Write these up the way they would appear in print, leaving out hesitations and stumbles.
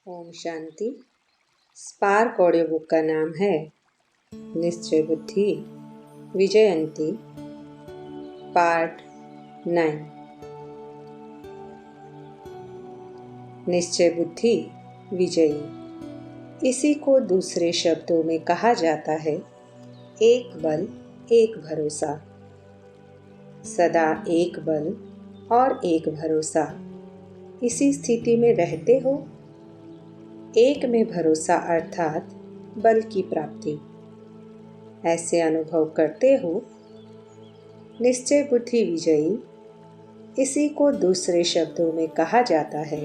Om Shanti. Spark audio book का नाम है निश्चय बुद्धि विजयंती पार्ट 9। निश्चय बुद्धि विजयी, इसी को दूसरे शब्दों में कहा जाता है एक बल एक भरोसा। सदा एक बल और एक भरोसा, इसी स्थिति में रहते हो। एक में भरोसा अर्थात बल की प्राप्ति, ऐसे अनुभव करते हो। निश्चय बुद्धि विजयी, इसी को दूसरे शब्दों में कहा जाता है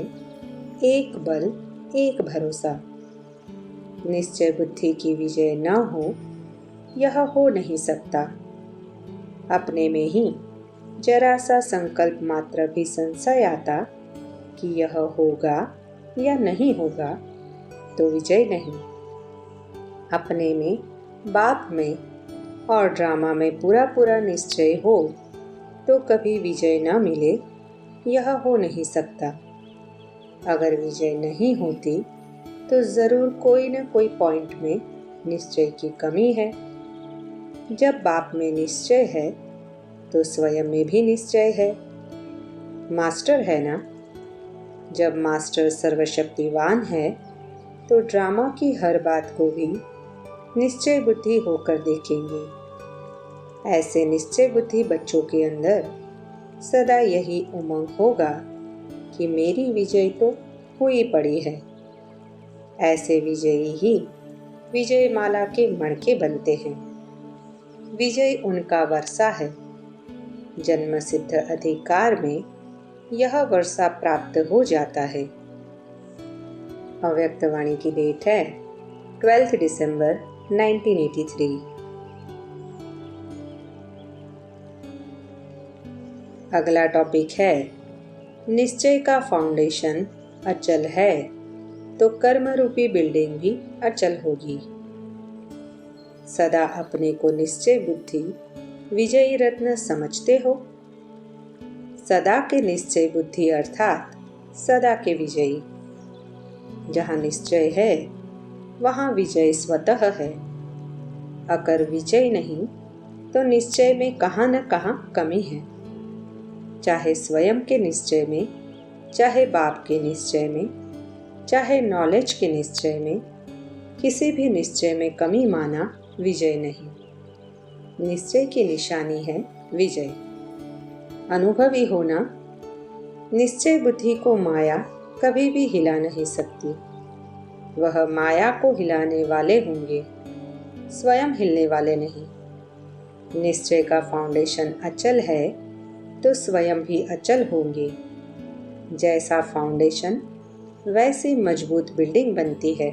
एक बल एक भरोसा। निश्चय बुद्धि की विजय न हो, यह हो नहीं सकता। अपने में ही जरा सा संकल्प मात्र भी संशय आता कि यह होगा या नहीं होगा तो विजय नहीं। अपने में, बाप में और ड्रामा में पूरा पूरा निश्चय हो तो कभी विजय न मिले, यह हो नहीं सकता। अगर विजय नहीं होती तो ज़रूर कोई न कोई पॉइंट में निश्चय की कमी है। जब बाप में निश्चय है तो स्वयं में भी निश्चय है। मास्टर है ना। जब मास्टर सर्वशक्तिवान है तो ड्रामा की हर बात को भी निश्चय बुद्धि होकर देखेंगे। ऐसे निश्चय बुद्धि बच्चों के अंदर सदा यही उमंग होगा कि मेरी विजय तो हुई पड़ी है। ऐसे विजयी ही विजय माला के मणके बनते हैं। विजय उनका वर्षा है। जन्म सिद्ध अधिकार में यह वर्षा प्राप्त हो जाता है। अव्यक्त वाणी की डेट है 12 दिसंबर 1983। अगला टॉपिक है निश्चय का फाउंडेशन अचल है तो कर्म रूपी बिल्डिंग भी अचल होगी। सदा अपने को निश्चय बुद्धि विजयी रत्न समझते हो। सदा के निश्चय बुद्धि अर्थात सदा के विजयी। जहाँ निश्चय है वहाँ विजय स्वतः है। अगर विजय नहीं तो निश्चय में कहाँ न कहाँ कमी है। चाहे स्वयं के निश्चय में, चाहे बाप के निश्चय में, चाहे नॉलेज के निश्चय में, किसी भी निश्चय में कमी माना विजय नहीं। निश्चय की निशानी है विजय। अनुभवी होना। निश्चय बुद्धि को माया कभी भी हिला नहीं सकती। वह माया को हिलाने वाले होंगे, स्वयं हिलने वाले नहीं। निश्चय का फाउंडेशन अचल है तो स्वयं भी अचल होंगे। जैसा फाउंडेशन वैसी मजबूत बिल्डिंग बनती है।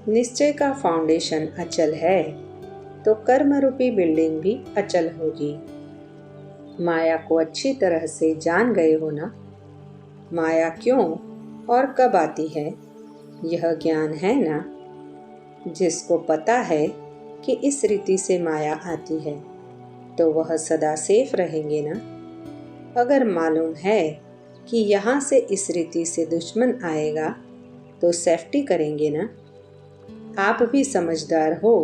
निश्चय का फाउंडेशन अचल है तो कर्म रूपी बिल्डिंग भी अचल होगी। माया को अच्छी तरह से जान गए हो ना। माया क्यों और कब आती है, यह ज्ञान है ना। जिसको पता है कि इस रीति से माया आती है तो वह सदा सेफ रहेंगे ना। अगर मालूम है कि यहाँ से इस रीति से दुश्मन आएगा तो सेफ्टी करेंगे ना। आप भी समझदार हो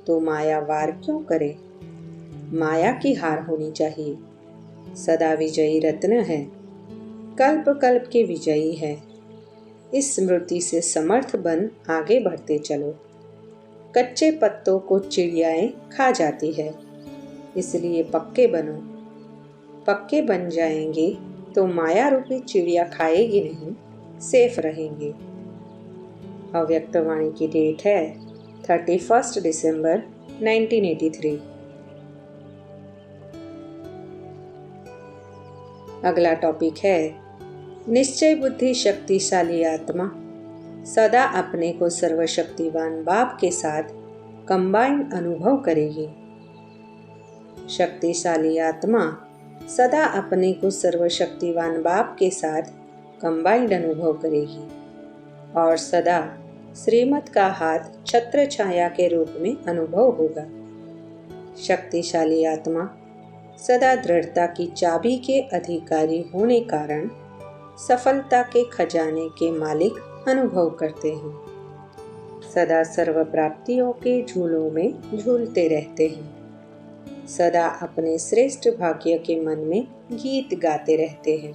तो माया वार क्यों करे। माया की हार होनी चाहिए। सदा विजयी रत्न है, कल्प कल्प के विजयी है। इस स्मृति से समर्थ बन आगे बढ़ते चलो। कच्चे पत्तों को चिड़ियाएं खा जाती है, इसलिए पक्के बनो। पक्के बन जाएंगे तो माया रूपी चिड़िया खाएगी नहीं, सेफ रहेंगे। अव्यक्त वाणी की डेट है 31 दिसंबर 1983। अगला टॉपिक है निश्चय बुद्धि शक्तिशाली आत्मा सदा अपने को सर्वशक्तिवान बाप के साथ कंबाइंड अनुभव करेगी। शक्तिशाली आत्मा सदा अपने को सर्वशक्तिवान बाप के साथ कंबाइंड अनुभव करेगी और सदा श्रीमत का हाथ छत्र छाया के रूप में अनुभव होगा। शक्तिशाली आत्मा सदा दृढ़ता की चाबी के अधिकारी होने कारण सफलता के खजाने के मालिक अनुभव करते हैं। सदा सर्व प्राप्तियों के झूलों में झूलते रहते हैं। सदा अपने श्रेष्ठ भाग्य के मन में गीत गाते रहते हैं।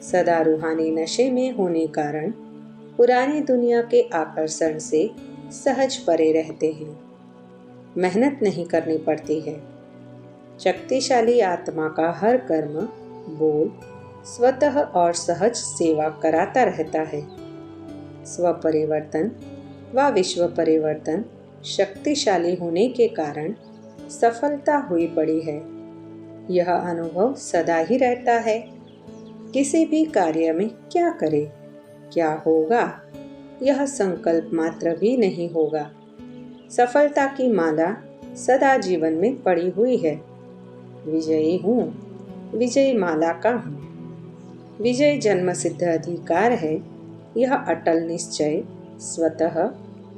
सदा रूहानी नशे में होने कारण पुरानी दुनिया के आकर्षण से सहज परे रहते हैं। मेहनत नहीं करनी पड़ती है। शक्तिशाली आत्मा का हर कर्म, बोल स्वतः और सहज सेवा कराता रहता है। स्व परिवर्तन व विश्व परिवर्तन शक्तिशाली होने के कारण सफलता हुई पड़ी है। यह अनुभव सदा ही रहता है। किसी भी कार्य में क्या करे, क्या होगा, यह संकल्प मात्र भी नहीं होगा। सफलता की माला सदा जीवन में पड़ी हुई है। विजयी हूँ, विजय माला का हूँ। विजय जन्म सिद्ध अधिकार है। यह अटल निश्चय स्वतः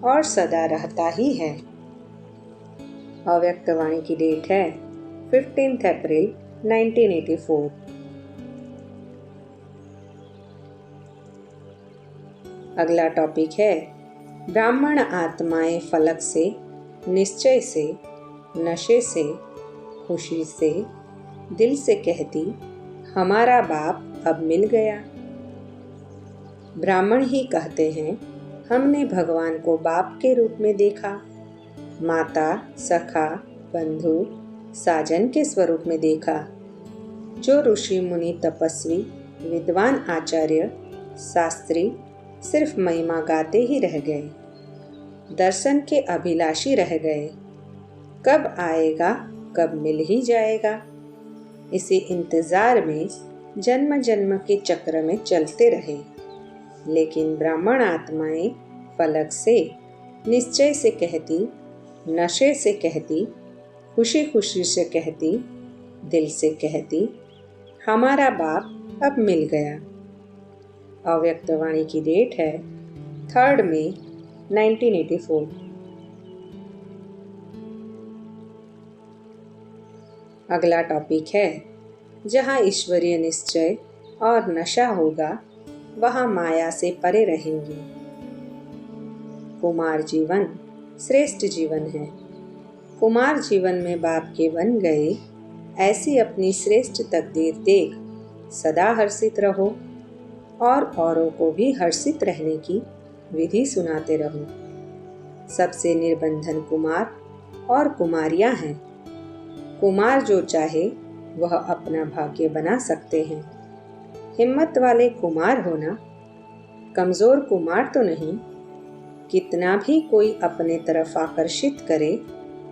और सदा रहता ही है। अव्यक्त वाणी की डेट है 15 अप्रैल 1984। अगला टॉपिक है ब्राह्मण आत्माएं फलक से, निश्चय से, नशे से, खुशी से, दिल से कहती, हमारा बाप अब मिल गया। ब्राह्मण ही कहते हैं, हमने भगवान को बाप के रूप में देखा। माता, सखा, बंधु, साजन के स्वरूप में देखा। जो ऋषि मुनि, तपस्वी, विद्वान, आचार्य, शास्त्री सिर्फ महिमा गाते ही रह गए। दर्शन के अभिलाषी रह गए। कब आएगा, कब मिल ही जाएगा, इसी इंतजार में जन्म जन्म के चक्र में चलते रहे। लेकिन ब्राह्मण आत्माएं फलक से, निश्चय से कहती, नशे से कहती, खुशी खुशी से कहती, दिल से कहती, हमारा बाप अब मिल गया। अव्यक्त वाणी की डेट है 3 मई 1984। अगला टॉपिक है जहाँ ईश्वरीय निश्चय और नशा होगा, वहाँ माया से परे रहेंगे। कुमार जीवन श्रेष्ठ जीवन है। कुमार जीवन में बाप के बन गए, ऐसी अपनी श्रेष्ठ तकदीर देख सदा हर्षित रहो और औरों को भी हर्षित रहने की विधि सुनाते रहो। सबसे निर्बंधन कुमार और कुमारियां हैं। कुमार जो चाहे वह अपना भाग्य बना सकते हैं। हिम्मत वाले कुमार होना, कमजोर कुमार तो नहीं। कितना भी कोई अपने तरफ आकर्षित करे,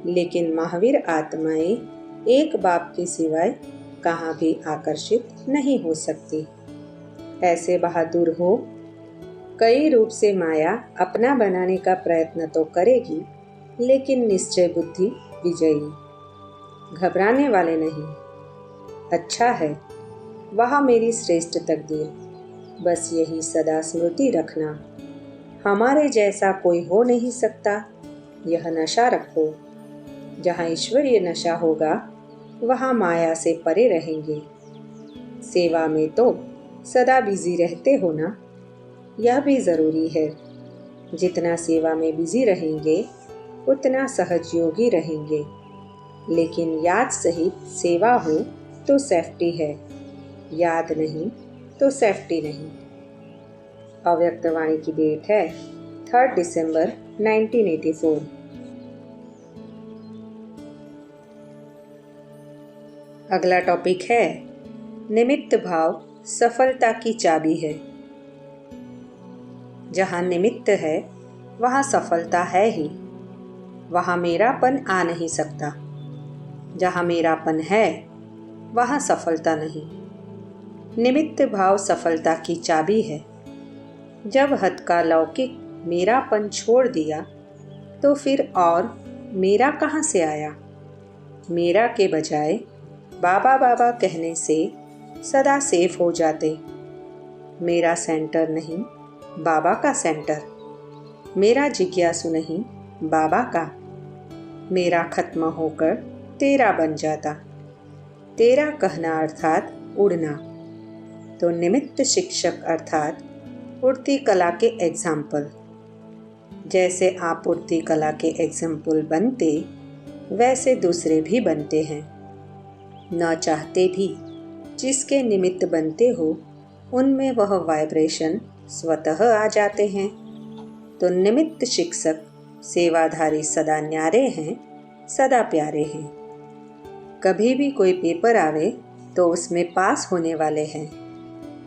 लेकिन महावीर आत्माएं एक बाप के सिवाय कहाँ भी आकर्षित नहीं हो सकती। ऐसे बहादुर हो, कई रूप से माया अपना बनाने का प्रयत्न तो करेगी, लेकिन निश्चय बुद्धि विजयी। घबराने वाले नहीं। अच्छा है, वह मेरी श्रेष्ठ तकदीर, बस यही सदा स्मृति रखना। हमारे जैसा कोई हो नहीं सकता, यह नशा रखो। जहाँ ईश्वरीय नशा होगा, वहाँ माया से परे रहेंगे। सेवा में तो सदा बिजी रहते हो ना, यह भी ज़रूरी है। जितना सेवा में बिजी रहेंगे, उतना सहजयोगी रहेंगे। लेकिन याद सहित सेवा हो तो सेफ्टी है, याद नहीं तो सेफ्टी नहीं। अव्यक्त वाणी की डेट है 3 दिसंबर 1984। अगला टॉपिक है निमित्त भाव सफलता की चाबी है। जहाँ निमित्त है, वहाँ सफलता है ही। वहाँ मेरापन आ नहीं सकता। जहाँ मेरापन है, वहाँ सफलता नहीं। निमित्त भाव सफलता की चाबी है। जब हद का लौकिक मेरापन छोड़ दिया, तो फिर और मेरा कहाँ से आया। मेरा के बजाय बाबा बाबा कहने से सदा सेफ हो जाते। मेरा सेंटर नहीं, बाबा का सेंटर। मेरा जिज्ञासु नहीं, बाबा का। मेरा खत्म होकर तेरा बन जाता। तेरा कहना अर्थात उड़ना। तो निमित्त शिक्षक अर्थात उड़ती कला के एग्जाम्पल। जैसे आप उड़ती कला के एग्जाम्पल बनते, वैसे दूसरे भी बनते हैं। न चाहते भी जिसके निमित्त बनते हो, उनमें वह वाइब्रेशन स्वतः आ जाते हैं। तो निमित्त शिक्षक सेवाधारी सदा न्यारे हैं, सदा प्यारे हैं। कभी भी कोई पेपर आवे तो उसमें पास होने वाले हैं।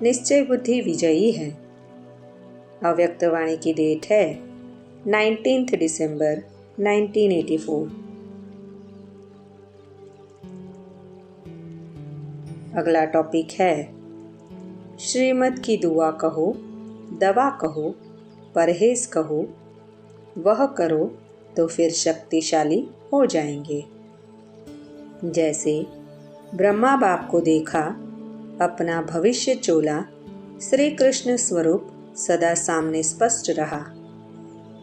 निश्चय बुद्धि विजयी है। अव्यक्त वाणी की डेट है 19 दिसंबर 1984। अगला टॉपिक है श्रीमद की दुआ कहो, दवा कहो, परहेज कहो, वह करो तो फिर शक्तिशाली हो जाएंगे। जैसे ब्रह्मा बाप को देखा, अपना भविष्य चोला, श्री कृष्ण स्वरूप सदा सामने स्पष्ट रहा।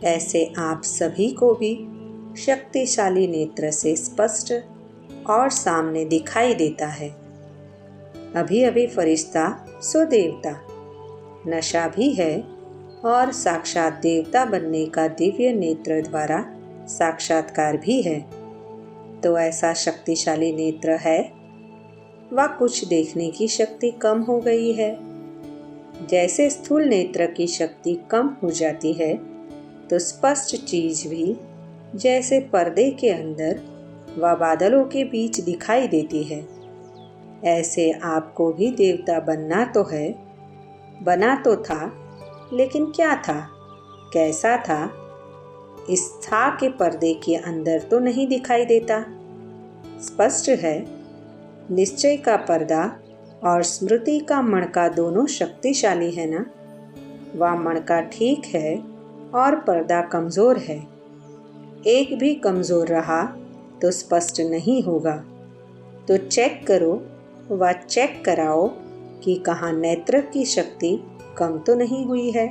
ऐसे आप सभी को भी शक्तिशाली नेत्र से स्पष्ट और सामने दिखाई देता है। अभी अभी फरिश्ता सो देवता, नशा भी है और साक्षात देवता बनने का दिव्य नेत्र द्वारा साक्षात्कार भी है। तो ऐसा शक्तिशाली नेत्र है व कुछ देखने की शक्ति कम हो गई है। जैसे स्थूल नेत्र की शक्ति कम हो जाती है, तो स्पष्ट चीज भी जैसे पर्दे के अंदर व बादलों के बीच दिखाई देती है। ऐसे आपको भी देवता बनना तो है, बना तो था, लेकिन क्या था, कैसा था, इस था के पर्दे के अंदर तो नहीं दिखाई देता। स्पष्ट है, निश्चय का पर्दा और स्मृति का मणका दोनों शक्तिशाली है ना। वह मणका ठीक है और पर्दा कमजोर है। एक भी कमजोर रहा तो स्पष्ट नहीं होगा। तो चेक करो व चेक कराओ कि कहाँ नेत्र की शक्ति कम तो नहीं हुई है।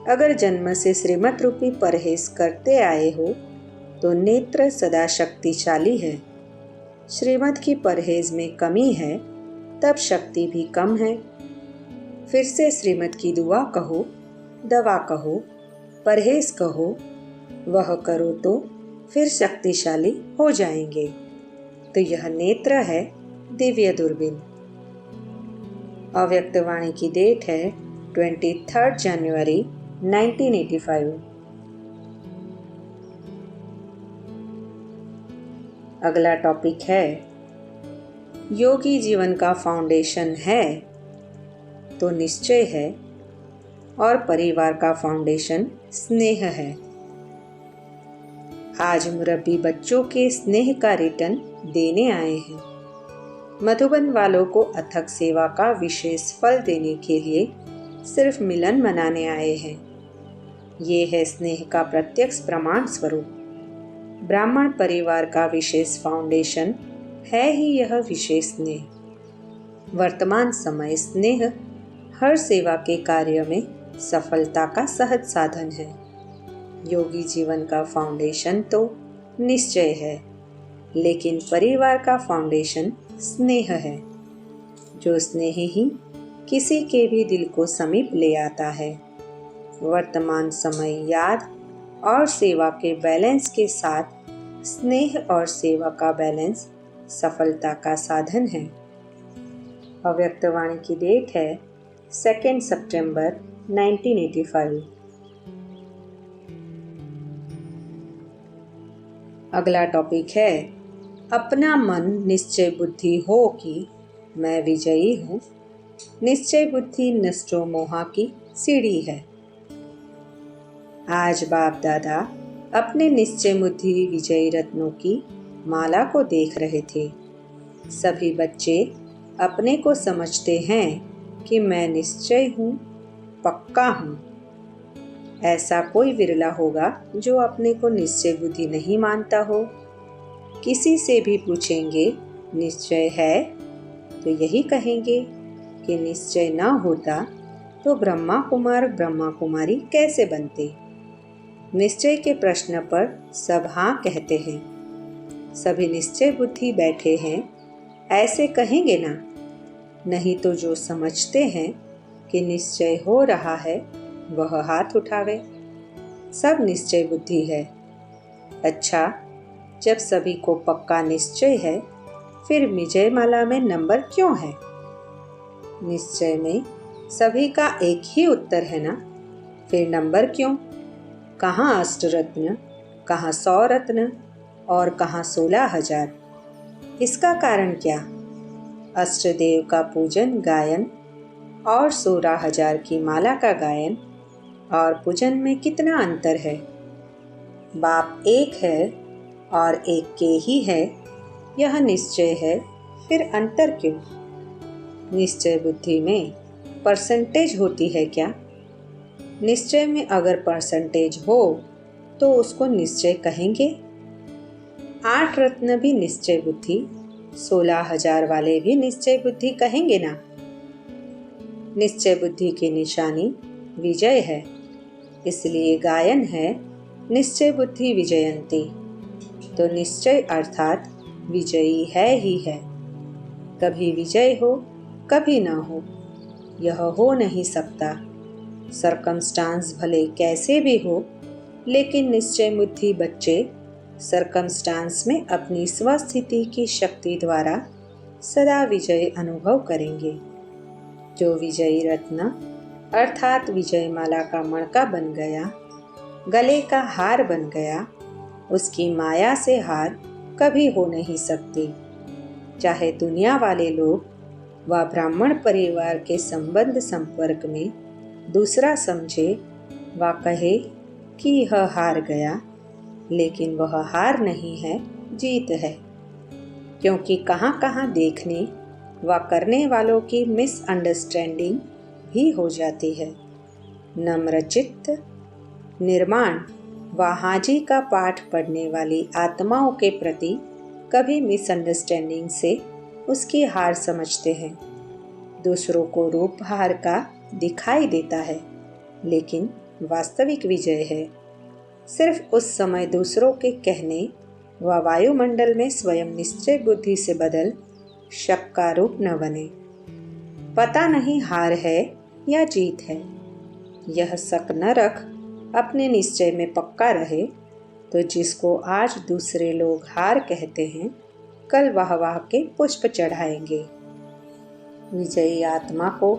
अगर जन्म से श्रीमत रूपी परहेज करते आए हो तो नेत्र सदा शक्तिशाली है। श्रीमत की परहेज में कमी है, तब शक्ति भी कम है। फिर से श्रीमत की दुआ कहो, दवा कहो, परहेज कहो, वह करो तो फिर शक्तिशाली हो जाएंगे। तो यह नेत्र है दिव्य दूरबीन। अव्यक्त वाणी की डेट है 23 जनवरी 1985। अगला टॉपिक है योगी जीवन का फाउंडेशन है तो निश्चय है और परिवार का फाउंडेशन स्नेह है। आज मुरब्बी बच्चों के स्नेह का रिटर्न देने आए हैं। मधुबन वालों को अथक सेवा का विशेष फल देने के लिए सिर्फ मिलन मनाने आए हैं। ये है स्नेह का प्रत्यक्ष प्रमाण स्वरूप। ब्राह्मण परिवार का विशेष फाउंडेशन है ही यह विशेष स्नेह। वर्तमान समय स्नेह हर सेवा के कार्य में सफलता का सहज साधन है। योगी जीवन का फाउंडेशन तो निश्चय है, लेकिन परिवार का फाउंडेशन स्नेह है। जो स्नेह ही किसी के भी दिल को समीप ले आता है। वर्तमान समय याद और सेवा के बैलेंस के साथ स्नेह और सेवा का बैलेंस सफलता का साधन है। अव्यक्त वाणी की डेट है 2 सितंबर 1985। अगला टॉपिक है अपना मन निश्चय बुद्धि हो कि मैं विजयी हूँ। निश्चय बुद्धि नष्टो मोहा की सीढ़ी है। आज बाप दादा अपने निश्चय बुद्धि विजयी रत्नों की माला को देख रहे थे। सभी बच्चे अपने को समझते हैं कि मैं निश्चय हूँ, पक्का हूँ। ऐसा कोई विरला होगा जो अपने को निश्चय बुद्धि नहीं मानता हो। किसी से भी पूछेंगे निश्चय है तो यही कहेंगे कि निश्चय न होता तो ब्रह्मा कुमार ब्रह्मा कुमारी कैसे बनते। निश्चय के प्रश्न पर सब हाँ कहते हैं। सभी निश्चय बुद्धि बैठे हैं, ऐसे कहेंगे ना। नहीं तो जो समझते हैं कि निश्चय हो रहा है वह हाथ उठावे। सब निश्चय बुद्धि है। अच्छा, जब सभी को पक्का निश्चय है फिर विजयमाला में नंबर क्यों है? निश्चय में सभी का एक ही उत्तर है ना, फिर नंबर क्यों? कहाँ अष्टरत्न, कहाँ 100 रत्न और कहाँ 16,000? इसका कारण क्या? अष्टदेव का पूजन गायन और 16,000 की माला का गायन और पूजन में कितना अंतर है? बाप एक है और एक के ही है, यह निश्चय है, फिर अंतर क्यों? निश्चय बुद्धि में परसेंटेज होती है क्या? निश्चय में अगर परसेंटेज हो तो उसको निश्चय कहेंगे? 8 रत्न भी निश्चय बुद्धि, 16,000 वाले भी निश्चय बुद्धि कहेंगे ना। निश्चय बुद्धि की निशानी विजय है, इसलिए गायन है निश्चय बुद्धि विजयंती। तो निश्चय अर्थात विजयी है ही है। कभी विजय हो कभी ना हो, यह हो नहीं सकता। सरकमस्टांस भले कैसे भी हो, लेकिन निश्चय बुद्धि बच्चे सरकमस्टांस में अपनी स्वस्थिति की शक्ति द्वारा सदा विजय अनुभव करेंगे। जो विजयी रत्न अर्थात विजयमाला का मणका बन गया, गले का हार बन गया, उसकी माया से हार कभी हो नहीं सकती। चाहे दुनिया वाले लोग व ब्राह्मण परिवार के संबंध संपर्क में दूसरा समझे व कहे कि यह हार गया, लेकिन वह हार नहीं है, जीत है। क्योंकि कहाँ कहाँ देखने व करने वालों की मिसअंडरस्टैंडिंग भी हो जाती है। नम्रचित्त निर्माण व हाजी का पाठ पढ़ने वाली आत्माओं के प्रति कभी मिसअंडरस्टैंडिंग से उसकी हार समझते हैं। दूसरों को रूप हार का दिखाई देता है, लेकिन वास्तविक विजय है। सिर्फ उस समय दूसरों के कहने व वायुमंडल में स्वयं निश्चय बुद्धि से बदल शक का रूप न बने। पता नहीं हार है या जीत है, यह शक न रख अपने निश्चय में पक्का रहे, तो जिसको आज दूसरे लोग हार कहते हैं, कल वाह के पुष्प चढ़ाएंगे। विजयी आत्मा को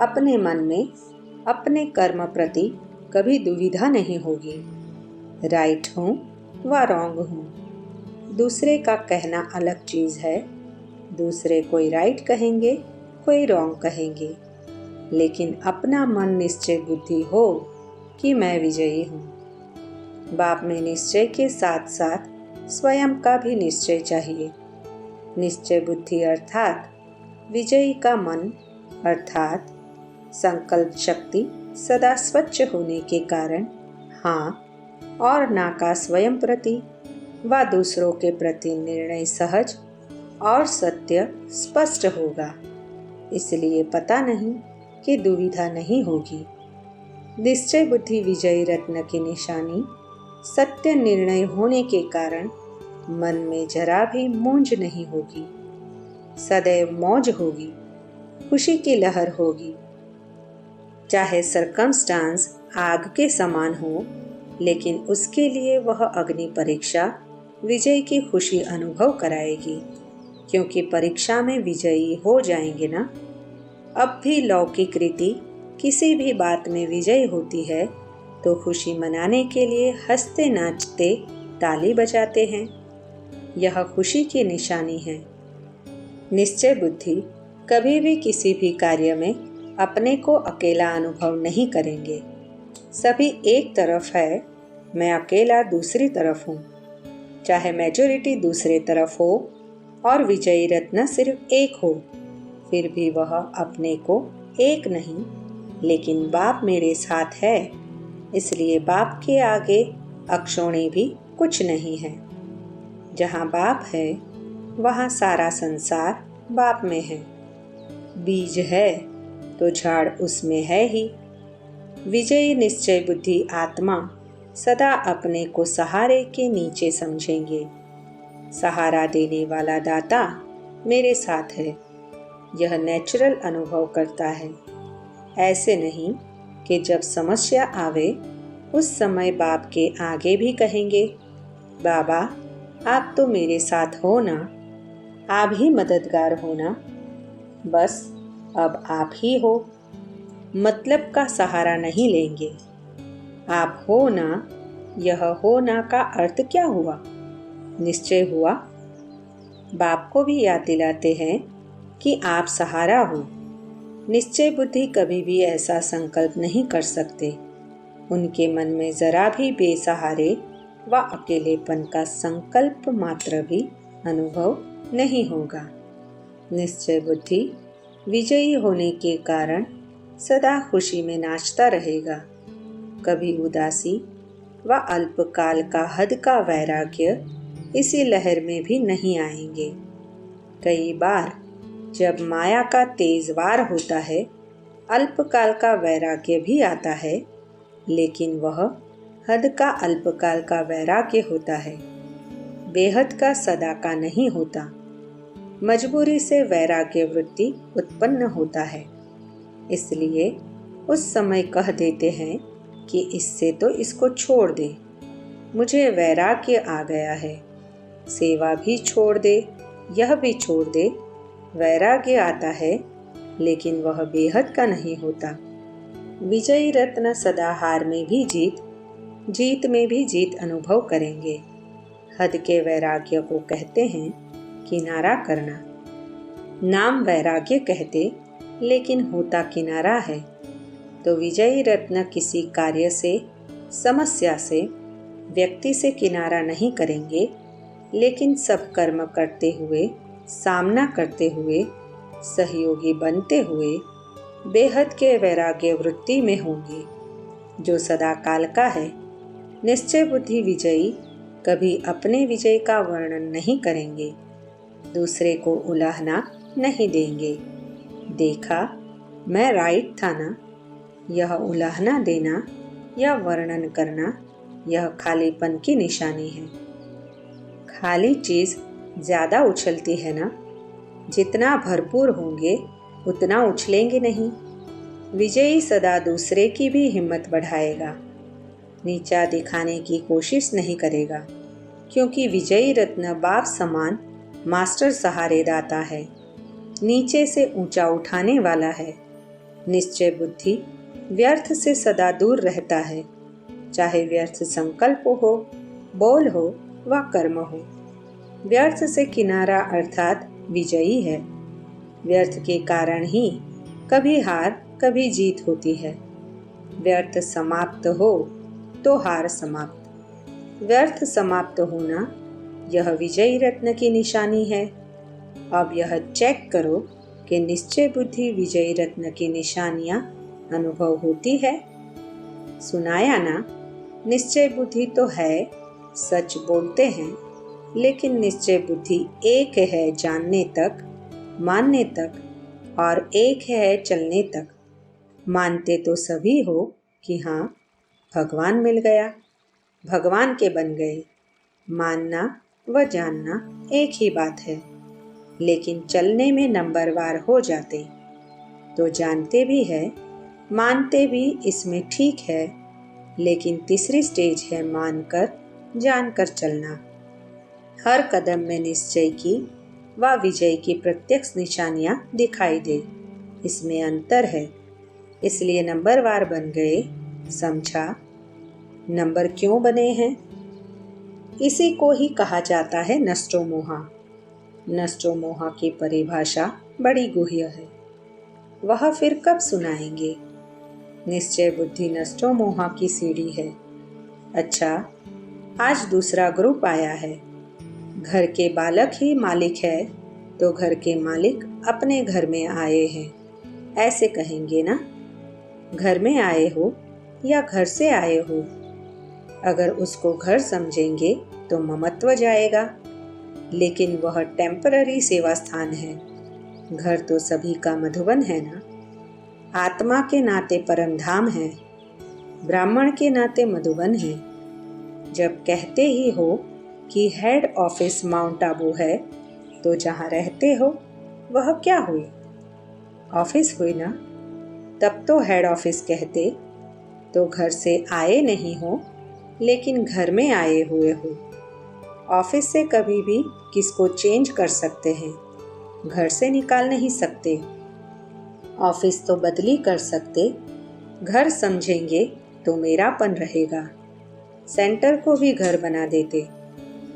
अपने मन में अपने कर्म प्रति कभी दुविधा नहीं होगी। राइट हूँ व रॉन्ग हूँ, दूसरे का कहना अलग चीज़ है। दूसरे कोई राइट कहेंगे, कोई रॉन्ग कहेंगे, लेकिन अपना मन निश्चय बुद्धि हो कि मैं विजयी हूँ। बाप में निश्चय के साथ साथ स्वयं का भी निश्चय चाहिए। निश्चय बुद्धि अर्थात विजयी का मन अर्थात संकल्प शक्ति सदा स्वच्छ होने के कारण हाँ और ना का स्वयं प्रति व दूसरों के प्रति निर्णय सहज और सत्य स्पष्ट होगा। इसलिए पता नहीं कि दुविधा नहीं होगी। निश्चय बुद्धि विजयी रत्न की निशानी सत्य निर्णय होने के कारण मन में जरा भी मूंज नहीं होगी। सदैव मौज होगी, खुशी की लहर होगी। चाहे सरकमस्टांस आग के समान हो, लेकिन उसके लिए वह अग्नि परीक्षा विजय की खुशी अनुभव कराएगी, क्योंकि परीक्षा में विजयी हो जाएंगे ना। अब भी लौकिक रीति किसी भी बात में विजय होती है तो खुशी मनाने के लिए हंसते नाचते ताली बजाते हैं। यह खुशी की निशानी है। निश्चय बुद्धि कभी भी किसी भी कार्य में अपने को अकेला अनुभव नहीं करेंगे। सभी एक तरफ है, मैं अकेला दूसरी तरफ हूँ। चाहे मेजॉरिटी दूसरे तरफ हो और विजयी रत्न सिर्फ एक हो, फिर भी वह अपने को एक नहीं, लेकिन बाप मेरे साथ है, इसलिए बाप के आगे अक्षोणी भी कुछ नहीं है। जहाँ बाप है वहाँ सारा संसार बाप में है। बीज है तो झाड़ उसमें है ही। विजयी निश्चय बुद्धि आत्मा सदा अपने को सहारे के नीचे समझेंगे। सहारा देने वाला दाता मेरे साथ है, यह नेचुरल अनुभव करता है। ऐसे नहीं कि जब समस्या आवे उस समय बाप के आगे भी कहेंगे, बाबा आप तो मेरे साथ हो ना, आप ही मददगार हो ना, बस अब आप ही हो। मतलब का सहारा नहीं लेंगे। आप हो ना, यह हो ना का अर्थ क्या हुआ? निश्चय हुआ। बाप को भी याद दिलाते हैं कि आप सहारा हो। निश्चय बुद्धि कभी भी ऐसा संकल्प नहीं कर सकते। उनके मन में जरा भी बेसहारे व अकेलेपन का संकल्प मात्र भी अनुभव नहीं होगा। निश्चय बुद्धि विजयी होने के कारण सदा खुशी में नाचता रहेगा। कभी उदासी व अल्पकाल का हद का वैराग्य इसी लहर में भी नहीं आएंगे। कई बार जब माया का तेज वार होता है, अल्पकाल का वैराग्य भी आता है, लेकिन वह हद का अल्पकाल का वैराग्य होता है, बेहद का सदा का नहीं होता। मजबूरी से वैराग्य वृत्ति उत्पन्न होता है, इसलिए उस समय कह देते हैं कि इससे तो इसको छोड़ दे, मुझे वैराग्य आ गया है। सेवा भी छोड़ दे, यह भी छोड़ दे। वैराग्य आता है, लेकिन वह बेहद का नहीं होता। विजयी रत्न सदा हार में भी जीत, जीत में भी जीत अनुभव करेंगे। हद के वैराग्य को कहते हैं किनारा करना। नाम वैराग्य कहते, लेकिन होता किनारा है। तो विजयी रत्न किसी कार्य से, समस्या से, व्यक्ति से किनारा नहीं करेंगे, लेकिन सब कर्म करते हुए, सामना करते हुए, सहयोगी बनते हुए बेहद के वैराग्य वृत्ति में होंगे, जो सदा काल का है। निश्चय बुद्धि विजयी कभी अपने विजय का वर्णन नहीं करेंगे, दूसरे को उलाहना नहीं देंगे। देखा मैं राइट था ना। यह उलाहना देना या वर्णन करना, यह खालीपन की निशानी है। खाली चीज ज्यादा उछलती है ना, जितना भरपूर होंगे उतना उछलेंगे नहीं। विजयी सदा दूसरे की भी हिम्मत बढ़ाएगा, नीचा दिखाने की कोशिश नहीं करेगा, क्योंकि विजयी रत्न बाप समान मास्टर सहारे दाता है, नीचे से ऊंचा उठाने वाला है। निश्चय बुद्धि व्यर्थ से सदा दूर रहता है, चाहे व्यर्थ संकल्प हो, बोल हो व कर्म हो। व्यर्थ से किनारा अर्थात विजयी है। व्यर्थ के कारण ही कभी हार कभी जीत होती है। व्यर्थ समाप्त हो तो हार समाप्त। व्यर्थ समाप्त होना यह विजयी रत्न की निशानी है। अब यह चेक करो कि निश्चय बुद्धि विजयी रत्न की निशानियां अनुभव होती है। सुनाया ना, निश्चय बुद्धि तो है, सच बोलते हैं, लेकिन निश्चय बुद्धि एक है जानने तक, मानने तक, और एक है चलने तक। मानते तो सभी हो कि हाँ भगवान मिल गया, भगवान के बन गए। मानना व जानना एक ही बात है, लेकिन चलने में नंबरवार हो जाते। तो जानते भी है, मानते भी, इसमें ठीक है, लेकिन तीसरी स्टेज है मानकर जानकर चलना। हर कदम में निश्चय की व विजय की प्रत्यक्ष निशानियां दिखाई दे, इसमें अंतर है। इसलिए नंबरवार बन गए, समझा। नंबर क्यों बने हैं? इसी को ही कहा जाता है नष्टो मोहा। नष्टो मोहा की परिभाषा बड़ी गुह्य है, वह फिर कब सुनाएंगे। निश्चय बुद्धि नष्टो मोहा की सीढ़ी है। अच्छा, आज दूसरा ग्रुप आया है। घर के बालक ही मालिक है, तो घर के मालिक अपने घर में आए हैं, ऐसे कहेंगे ना। घर में आए हो या घर से आए हो, अगर उसको घर समझेंगे तो ममत्व जाएगा, लेकिन वह टेम्पररी सेवा स्थान है। घर तो सभी का मधुबन है ना। आत्मा के नाते परम धाम है, ब्राह्मण के नाते मधुबन है। जब कहते ही हो कि हेड ऑफिस माउंट आबू है, तो जहाँ रहते हो वह क्या हुई? ऑफिस हुई ना। तब तो हेड ऑफिस कहते, तो घर से आए नहीं हो लेकिन घर में आए हुए हो। ऑफिस से कभी भी किसको चेंज कर सकते हैं, घर से निकाल नहीं सकते। ऑफिस तो बदली कर सकते, घर समझेंगे तो मेरापन रहेगा। सेंटर को भी घर बना देते,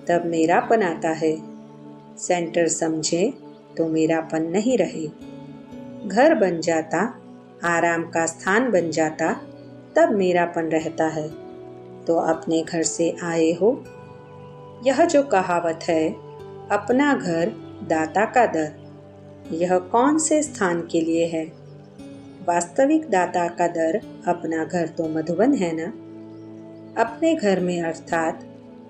तब मेरापन आता है। सेंटर समझे तो मेरापन नहीं रहे। घर बन जाता, आराम का स्थान बन जाता, तब मेरापन रहता है। तो अपने घर से आए हो। यह जो कहावत है, अपना घर दाता का दर, यह कौन से स्थान के लिए है? वास्तविक दाता का दर अपना घर तो मधुबन है ना। अपने घर में अर्थात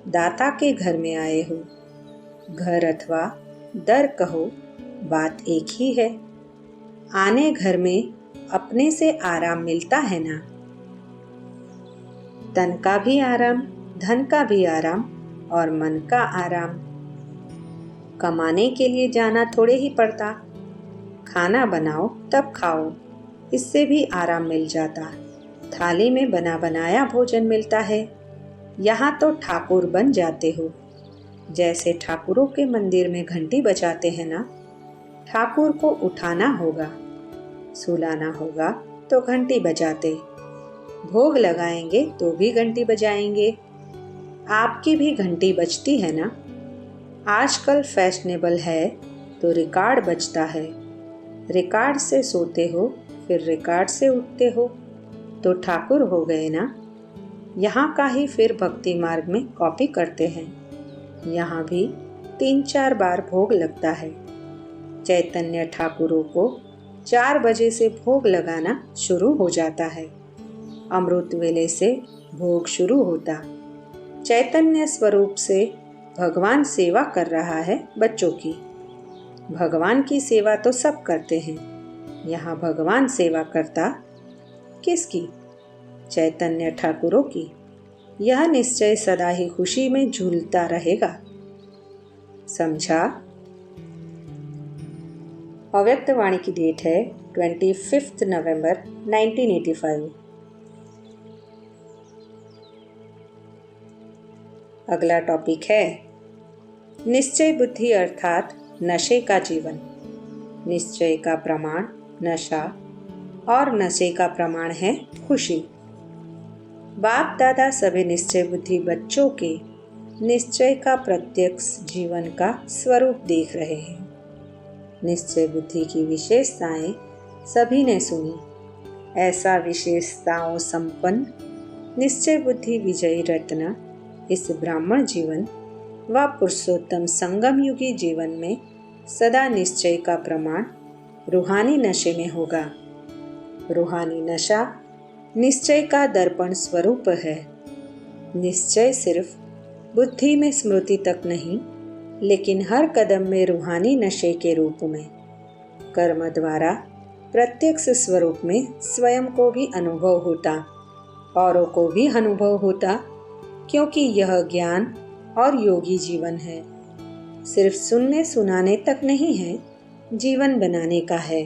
दाता के घर में आए हो। घर अथवा दर कहो, बात एक ही है। आने घर में अपने से आराम मिलता है ना। तन का भी आराम, धन का भी आराम और मन का आराम। कमाने के लिए जाना थोड़े ही पड़ता। खाना बनाओ तब खाओ, इससे भी आराम मिल जाता। थाली में बना बनाया भोजन मिलता है। यहाँ तो ठाकुर बन जाते हो। जैसे ठाकुरों के मंदिर में घंटी बजाते हैं ना, ठाकुर को उठाना होगा, सुलाना होगा तो घंटी बजाते। भोग लगाएंगे तो भी घंटी बजाएंगे। आपकी भी घंटी बजती है ना। आजकल फैशनेबल है तो रिकॉर्ड बजता है। रिकॉर्ड से सोते हो, फिर रिकॉर्ड से उठते हो, तो ठाकुर हो गए ना। यहाँ का ही फिर भक्ति मार्ग में कॉपी करते हैं। यहाँ भी 3-4 बार भोग लगता है। चैतन्य ठाकुरों को 4 बजे से भोग लगाना शुरू हो जाता है। अमृत वेले से भोग शुरू होता। चैतन्य स्वरूप से भगवान सेवा कर रहा है बच्चों की। भगवान की सेवा तो सब करते हैं, यहाँ भगवान सेवा करता किसकी? चैतन्य ठाकुरों की। यह निश्चय सदा ही खुशी में झूलता रहेगा। समझा? अव्यक्त वाणी की डेट है 25 नवंबर 1985। अगला टॉपिक है निश्चय बुद्धि अर्थात नशे का जीवन। निश्चय का प्रमाण नशा और नशे का प्रमाण है खुशी। बाप दादा सभी निश्चय बुद्धि बच्चों के निश्चय का प्रत्यक्ष जीवन का स्वरूप देख रहे हैं। निश्चय बुद्धि की विशेषताएं सभी ने सुनी। ऐसा विशेषताओं संपन्न निश्चय बुद्धि विजयी रत्न इस ब्राह्मण जीवन व पुरुषोत्तम संगम युगी जीवन में सदा निश्चय का प्रमाण रूहानी नशे में होगा। रूहानी नशा निश्चय का दर्पण स्वरूप है। निश्चय सिर्फ बुद्धि में स्मृति तक नहीं, लेकिन हर कदम में रूहानी नशे के रूप में कर्म द्वारा प्रत्यक्ष स्वरूप में स्वयं को भी अनुभव होता, औरों को भी अनुभव होता, क्योंकि यह ज्ञान और योगी जीवन है। सिर्फ सुनने सुनाने तक नहीं है, जीवन बनाने का है।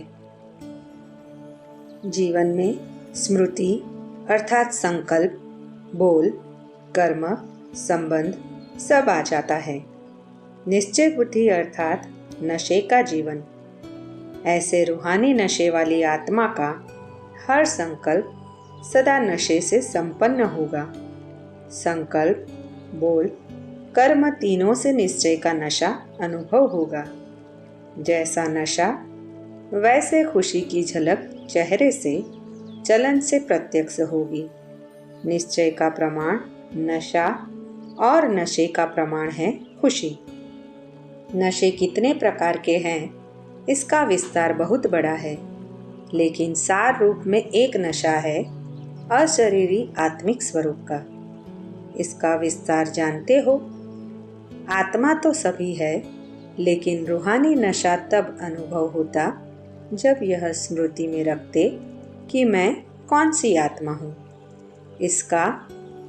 जीवन में स्मृति अर्थात संकल्प, बोल, कर्म, संबंध सब आ जाता है। निश्चय बुद्धि अर्थात नशे का जीवन। ऐसे रूहानी नशे वाली आत्मा का हर संकल्प सदा नशे से संपन्न होगा। संकल्प, बोल, कर्म तीनों से निश्चय का नशा अनुभव होगा। जैसा नशा वैसे खुशी की झलक चेहरे से, चलन से प्रत्यक्ष होगी। निश्चय का प्रमाण नशा और नशे का प्रमाण है खुशी। नशे कितने प्रकार के हैं, इसका विस्तार बहुत बड़ा है, लेकिन सार रूप में एक नशा है अशरीरी आत्मिक स्वरूप का। इसका विस्तार जानते हो? आत्मा तो सभी है, लेकिन रूहानी नशा तब अनुभव होता जब यह स्मृति में रखते कि मैं कौन सी आत्मा हूँ। इसका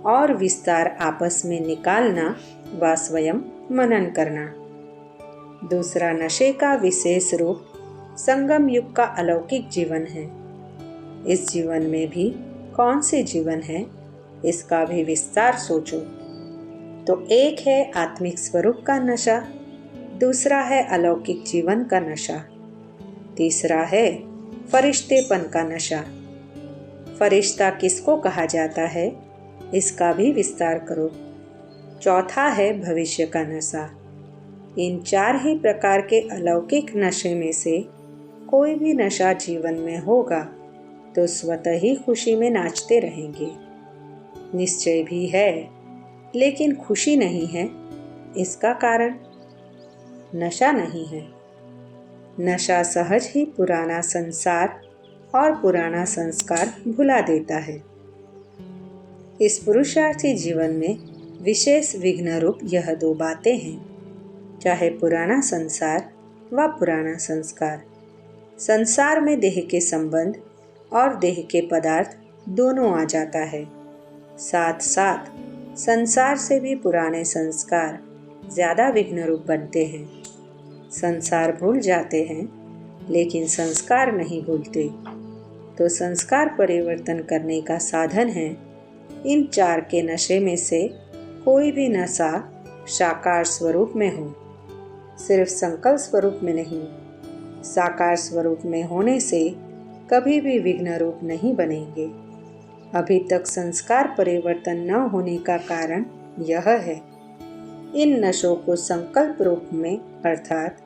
और विस्तार आपस में निकालना व स्वयं मनन करना। दूसरा नशे का विशेष रूप संगम युग का अलौकिक जीवन है। इस जीवन में भी कौन से जीवन है, इसका भी विस्तार सोचो। तो एक है आत्मिक स्वरूप का नशा, दूसरा है अलौकिक जीवन का नशा, तीसरा है फरिश्तेपन का नशा। फरिश्ता किसको कहा जाता है, इसका भी विस्तार करो। चौथा है भविष्य का नशा। इन 4 ही प्रकार के अलौकिक नशे में से कोई भी नशा जीवन में होगा तो स्वतः ही खुशी में नाचते रहेंगे। निश्चय भी है, लेकिन खुशी नहीं है। इसका कारण नशा नहीं है। नशा सहज ही पुराना संसार और पुराना संस्कार भुला देता है। इस पुरुषार्थी जीवन में विशेष विघ्न रूप यह 2 बातें हैं, चाहे पुराना संसार व पुराना संस्कार। संसार में देह के संबंध और देह के पदार्थ दोनों आ जाता है। साथ साथ संसार से भी पुराने संस्कार ज़्यादा विघ्न रूप बनते हैं। संसार भूल जाते हैं, लेकिन संस्कार नहीं भूलते। तो संस्कार परिवर्तन करने का साधन है। इन 4 के नशे में से कोई भी नशा साकार स्वरूप में हो, सिर्फ संकल्प स्वरूप में नहीं। साकार स्वरूप में होने से कभी भी विघ्न रूप नहीं बनेंगे। अभी तक संस्कार परिवर्तन न होने का कारण यह है, इन नशों को संकल्प रूप में अर्थात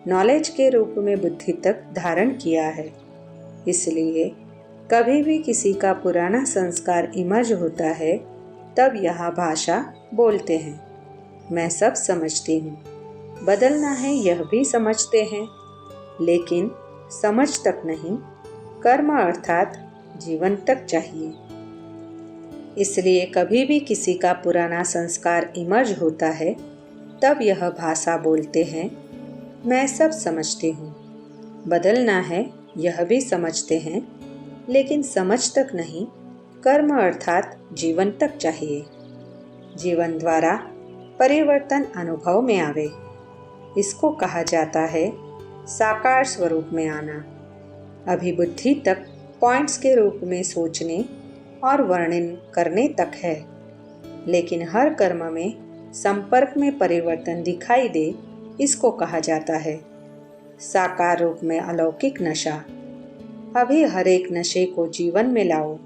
नॉलेज के रूप में बुद्धि तक धारण किया है। इसलिए कभी भी किसी का पुराना संस्कार इमर्ज होता है, तब यह भाषा बोलते हैं, मैं सब समझती हूँ। बदलना है यह भी समझते हैं, लेकिन समझ तक नहीं, कर्म अर्थात जीवन तक चाहिए। इसलिए कभी भी किसी का पुराना संस्कार इमर्ज होता है, तब यह भाषा बोलते हैं, मैं सब समझती हूँ। बदलना है यह भी समझते हैं, लेकिन समझ तक नहीं, कर्म अर्थात जीवन तक चाहिए। जीवन द्वारा परिवर्तन अनुभव में आवे, इसको कहा जाता है साकार स्वरूप में आना। अभी बुद्धि तक पॉइंट्स के रूप में सोचने और वर्णन करने तक है, लेकिन हर कर्म में संपर्क में परिवर्तन दिखाई दे, इसको कहा जाता है साकार रूप में अलौकिक नशा। अभी हर एक नशे को जीवन में लाओ।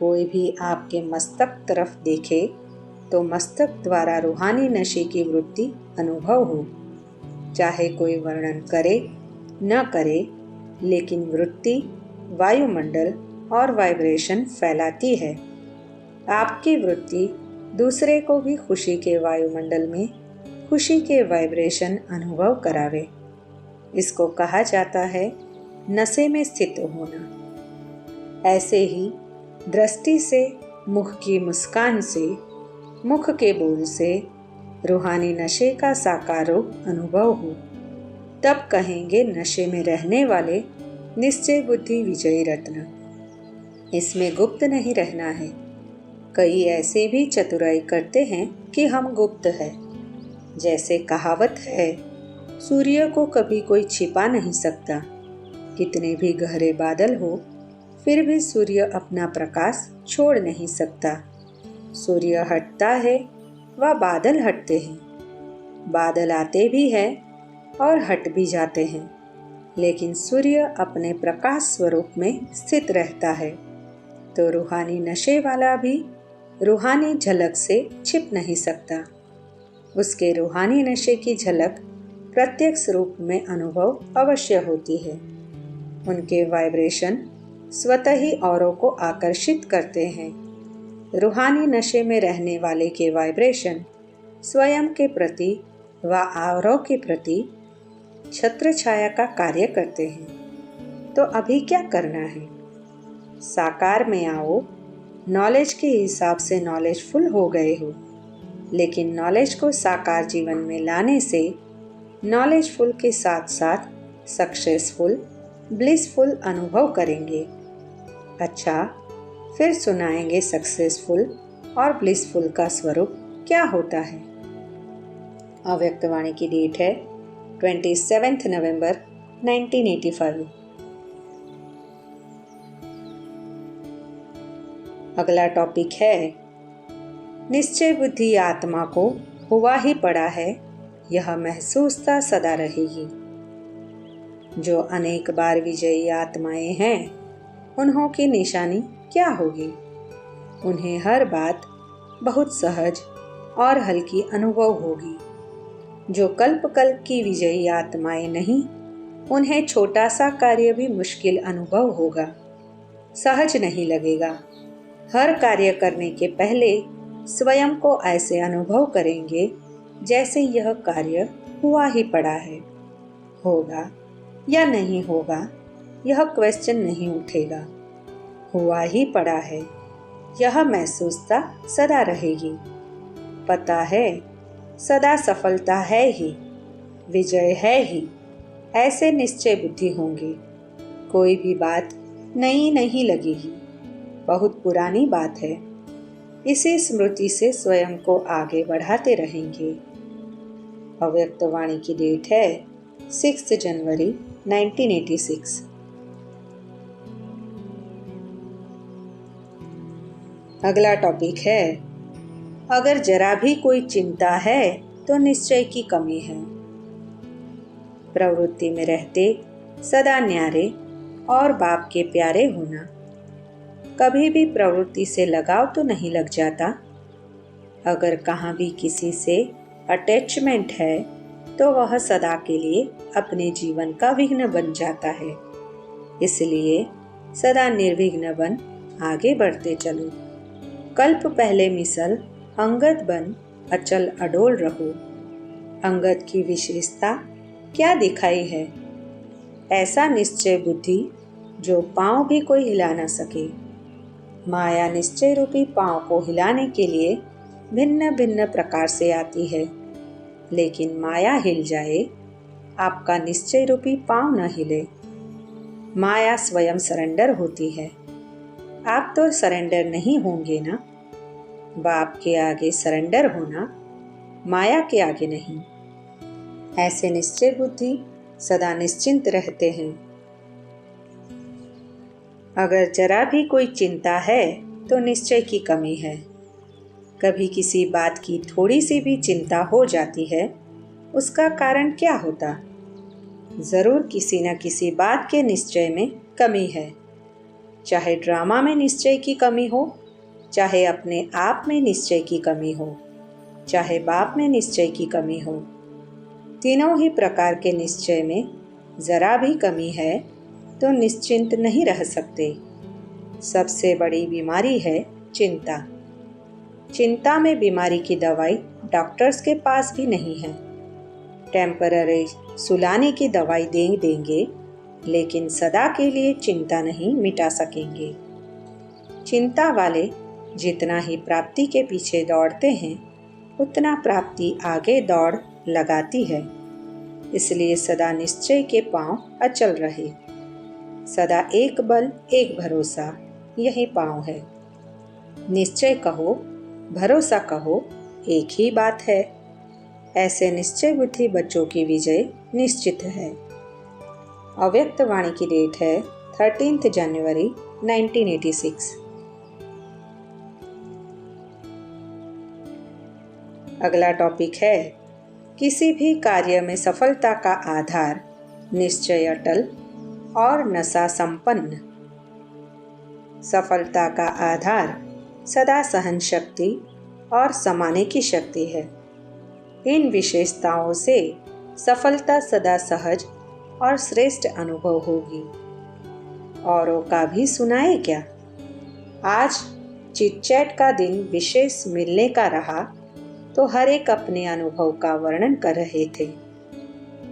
कोई भी आपके मस्तक तरफ देखे तो मस्तक द्वारा रूहानी नशे की वृत्ति अनुभव हो। चाहे कोई वर्णन करे न करे, लेकिन वृत्ति वायुमंडल और वाइब्रेशन फैलाती है। आपकी वृत्ति दूसरे को भी खुशी के वायुमंडल में खुशी के वाइब्रेशन अनुभव करावे। इसको कहा जाता है नशे में स्थित होना। ऐसे ही दृष्टि से, मुख की मुस्कान से, मुख के बोल से रूहानी नशे का साकार रूप अनुभव हो, तब कहेंगे नशे में रहने वाले निश्चय बुद्धि विजयी रत्न। इसमें गुप्त नहीं रहना है। कई ऐसे भी चतुराई करते हैं कि हम गुप्त हैं। जैसे कहावत है, सूर्य को कभी कोई छिपा नहीं सकता। कितने भी गहरे बादल हो, फिर भी सूर्य अपना प्रकाश छोड़ नहीं सकता। सूर्य हटता है व बादल हटते हैं। बादल आते भी हैं और हट भी जाते हैं, लेकिन सूर्य अपने प्रकाश स्वरूप में स्थित रहता है। तो रूहानी नशे वाला भी रूहानी झलक से छिप नहीं सकता। उसके रूहानी नशे की झलक प्रत्यक्ष रूप में अनुभव अवश्य होती है। उनके वाइब्रेशन स्वतः ही औरों को आकर्षित करते हैं। रूहानी नशे में रहने वाले के वाइब्रेशन स्वयं के प्रति व औरों के प्रति छत्र छाया का कार्य करते हैं। तो अभी क्या करना है? साकार में आओ। नॉलेज के हिसाब से नॉलेजफुल हो गए हो, लेकिन नॉलेज को साकार जीवन में लाने से नॉलेजफुल के साथ साथ सक्सेसफुल, ब्लिसफुल अनुभव करेंगे। अच्छा, फिर सुनाएंगे सक्सेसफुल और ब्लिसफुल का स्वरूप क्या होता है। अव्यक्तवाणी की डेट है 27 नवंबर 1985। अगला टॉपिक है निश्चय बुद्धि आत्मा को हुआ ही पड़ा है, यह महसूसता सदा रहेगी। जो अनेक बार विजयी आत्माएं हैं, उन्हों की निशानी क्या होगी? उन्हें हर बात बहुत सहज और हल्की अनुभव होगी। जो कल्प कल्प की विजयी आत्माएं नहीं, उन्हें छोटा सा कार्य भी मुश्किल अनुभव होगा, सहज नहीं लगेगा। हर कार्य करने के पहले स्वयं को ऐसे अनुभव करेंगे जैसे यह कार्य हुआ ही पड़ा है। होगा या नहीं होगा, यह क्वेश्चन नहीं उठेगा। हुआ ही पड़ा है, यह महसूसता सदा रहेगी। पता है सदा सफलता है ही, विजय है ही, ऐसे निश्चय बुद्धि होंगे। कोई भी बात नई नहीं लगेगी, बहुत पुरानी बात है। इसी स्मृति से स्वयं को आगे बढ़ाते रहेंगे। अव्यक्त वाणी की डेट है 6 जनवरी 1986। अगला टॉपिक है अगर जरा भी कोई चिंता है तो निश्चय की कमी है। प्रवृत्ति में रहते सदा न्यारे और बाप के प्यारे होना। कभी भी प्रवृत्ति से लगाव तो नहीं लग जाता। अगर कहाँ भी किसी से अटैचमेंट है तो वह सदा के लिए अपने जीवन का विघ्न बन जाता है। इसलिए सदा निर्विघ्न बन आगे बढ़ते चलो। कल्प पहले मिसल अंगद बन अचल अडोल रहो। अंगद की विशेषता क्या दिखाई है? ऐसा निश्चय बुद्धि जो पांव भी कोई हिला न सके। माया निश्चय रूपी पांव को हिलाने के लिए भिन्न भिन्न प्रकार से आती है, लेकिन माया हिल जाए, आपका निश्चय रूपी पांव न हिले। माया स्वयं सरेंडर होती है। आप तो सरेंडर नहीं होंगे ना। बाप के आगे सरेंडर होना, माया के आगे नहीं। ऐसे निश्चय बुद्धि सदा निश्चिंत रहते हैं। अगर जरा भी कोई चिंता है तो निश्चय की कमी है। कभी किसी बात की थोड़ी सी भी चिंता हो जाती है, उसका कारण क्या होता? जरूर किसी न किसी बात के निश्चय में कमी है। चाहे ड्रामा में निश्चय की कमी हो, चाहे अपने आप में निश्चय की कमी हो, चाहे बाप में निश्चय की कमी हो। तीनों ही प्रकार के निश्चय में जरा भी कमी है तो निश्चिंत नहीं रह सकते। सबसे बड़ी बीमारी है चिंता। चिंता में बीमारी की दवाई डॉक्टर्स के पास भी नहीं है। टेम्पररी सुलाने की दवाई देंगे, लेकिन सदा के लिए चिंता नहीं मिटा सकेंगे। चिंता वाले जितना ही प्राप्ति के पीछे दौड़ते हैं, उतना प्राप्ति आगे दौड़ लगाती है। इसलिए सदा निश्चय के पांव अचल रहे। सदा एक बल एक भरोसा, यही पांव है। निश्चय कहो, भरोसा कहो, एक ही बात है। ऐसे निश्चय बुद्धि बच्चों की विजय निश्चित है। अव्यक्त वाणी की डेट है 13 जनवरी 1986। अगला टॉपिक है किसी भी कार्य में सफलता का आधार निश्चय अटल और नशा संपन्न। सफलता का आधार सदा सहन शक्ति और समाने की शक्ति है। इन विशेषताओं से सफलता सदा सहज और श्रेष्ठ अनुभव होगी। औरों का भी सुनाए क्या? आज चिट चैट का दिन विशेष मिलने का रहा तो हर एक अपने अनुभव का वर्णन कर रहे थे।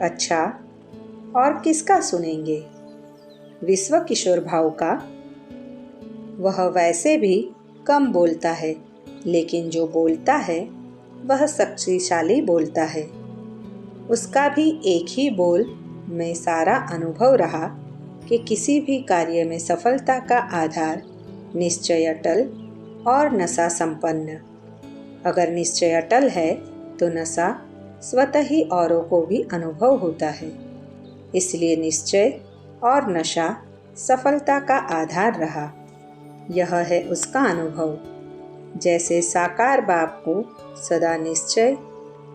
अच्छा, और किसका सुनेंगे? विश्व किशोर भाव का। वह वैसे भी कम बोलता है, लेकिन जो बोलता है वह शक्तिशाली बोलता है। उसका भी एक ही बोल में सारा अनुभव रहा कि किसी भी कार्य में सफलता का आधार निश्चय अटल और नशा संपन्न। अगर निश्चय अटल है तो नशा स्वतः ही औरों को भी अनुभव होता है। इसलिए निश्चय और नशा सफलता का आधार रहा। यह है उसका अनुभव। जैसे साकार बाप को सदा निश्चय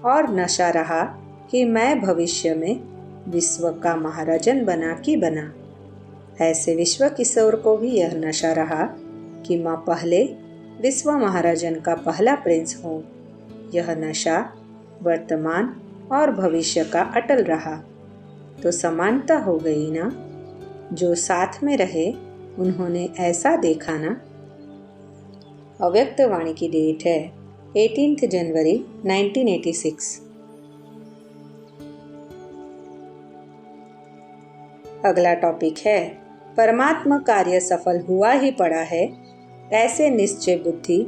और नशा रहा कि मैं भविष्य में विश्व का महाराजन बना कि बना, ऐसे विश्व किशोर को भी यह नशा रहा कि मैं पहले विश्व महाराजन का पहला प्रिंस हूँ। यह नशा वर्तमान और भविष्य का अटल रहा तो समानता हो गई ना। जो साथ में रहे उन्होंने ऐसा देखा ना। अव्यक्त वाणी की डेट है 18 जनवरी 1986। अगला टॉपिक है परमात्मा कार्य सफल हुआ ही पड़ा है। ऐसे निश्चय बुद्धि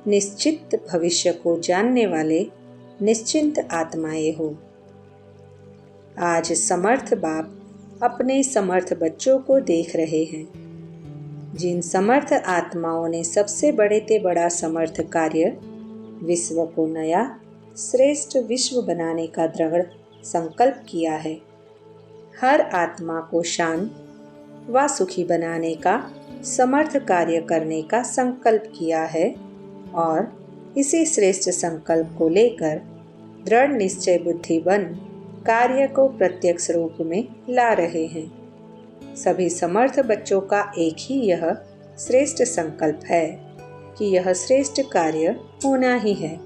निश्चित भविष्य को जानने वाले निश्चिंत आत्माएं हो। आज समर्थ बाप अपने समर्थ बच्चों को देख रहे हैं। जिन समर्थ आत्माओं ने सबसे बड़े ते बड़ा समर्थ कार्य विश्व को नया श्रेष्ठ विश्व बनाने का दृढ़ संकल्प किया है। हर आत्मा को शांत व सुखी बनाने का समर्थ कार्य करने का संकल्प किया है और इसी श्रेष्ठ संकल्प को लेकर दृढ़ निश्चय बुद्धि बन कार्य को प्रत्यक्ष रूप में ला रहे हैं। सभी समर्थ बच्चों का एक ही यह श्रेष्ठ संकल्प है कि यह श्रेष्ठ कार्य होना ही है।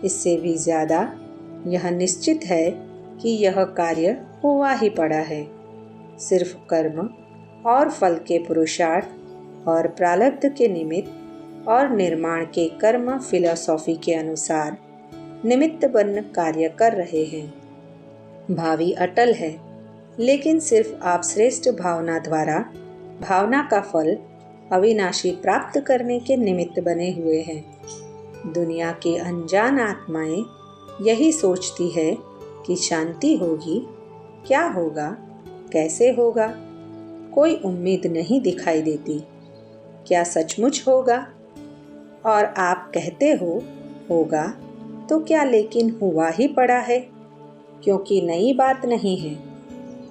इससे भी ज़्यादा यह निश्चित है कि यह कार्य हुआ ही पड़ा है। सिर्फ कर्म और फल के पुरुषार्थ और प्रारब्ध के निमित्त और निर्माण के कर्म फिलॉसफी के अनुसार निमित्त बन कार्य कर रहे हैं। भावी अटल है, लेकिन सिर्फ आप श्रेष्ठ भावना द्वारा भावना का फल अविनाशी प्राप्त करने के निमित्त बने हुए हैं। दुनिया की अनजान आत्माएं यही सोचती है कि शांति होगी, क्या होगा, कैसे होगा। कोई उम्मीद नहीं दिखाई देती। क्या सचमुच होगा? और आप कहते हो होगा तो क्या, लेकिन हुआ ही पड़ा है। क्योंकि नई बात नहीं है,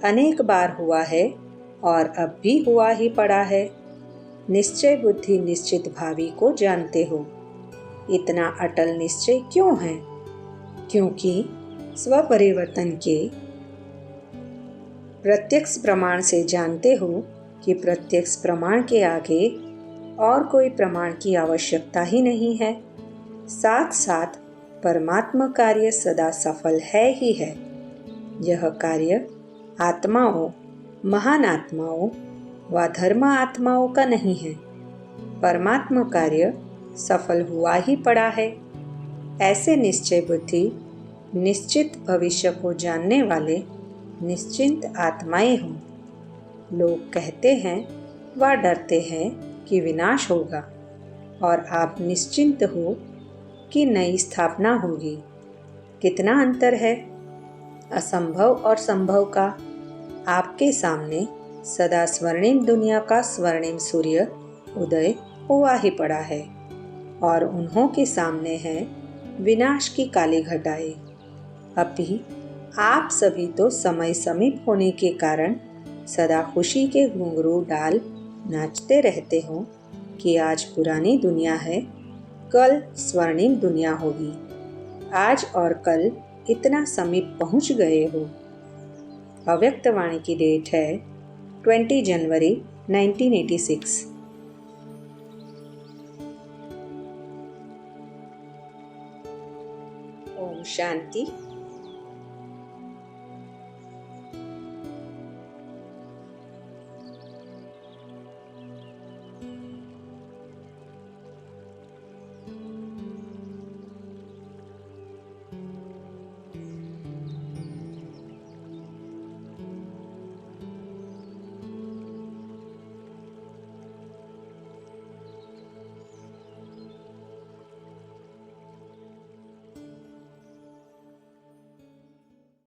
अनेक बार हुआ है और अब भी हुआ ही पड़ा है। निश्चय बुद्धि निश्चित भावी को जानते हो। इतना अटल निश्चय क्यों है? क्योंकि स्वपरिवर्तन के प्रत्यक्ष प्रमाण से जानते हो कि प्रत्यक्ष प्रमाण के आगे और कोई प्रमाण की आवश्यकता ही नहीं है। साथ साथ परमात्मा कार्य सदा सफल है ही है। यह कार्य आत्माओं, महान आत्माओं व धर्म आत्माओं का नहीं है। परमात्मा कार्य सफल हुआ ही पड़ा है। ऐसे निश्चय बुद्धि निश्चित भविष्य को जानने वाले निश्चिंत आत्माएं हों। लोग कहते हैं व डरते हैं कि विनाश होगा और आप निश्चिंत हो कि नई स्थापना होगी। कितना अंतर है असंभव और संभव का। आपके सामने सदा स्वर्णिम दुनिया का स्वर्णिम सूर्य उदय हुआ ही पड़ा है और उन्हों के सामने है विनाश की काली घटाएं। अभी आप सभी तो समय समीप होने के कारण सदा खुशी के घुंघरू डाल नाचते रहते हो कि आज पुरानी दुनिया है, कल स्वर्णिम दुनिया होगी। आज और कल इतना समीप पहुंच गए हो। अव्यक्त वाणी की डेट है 20 जनवरी 1986। ओम शांति।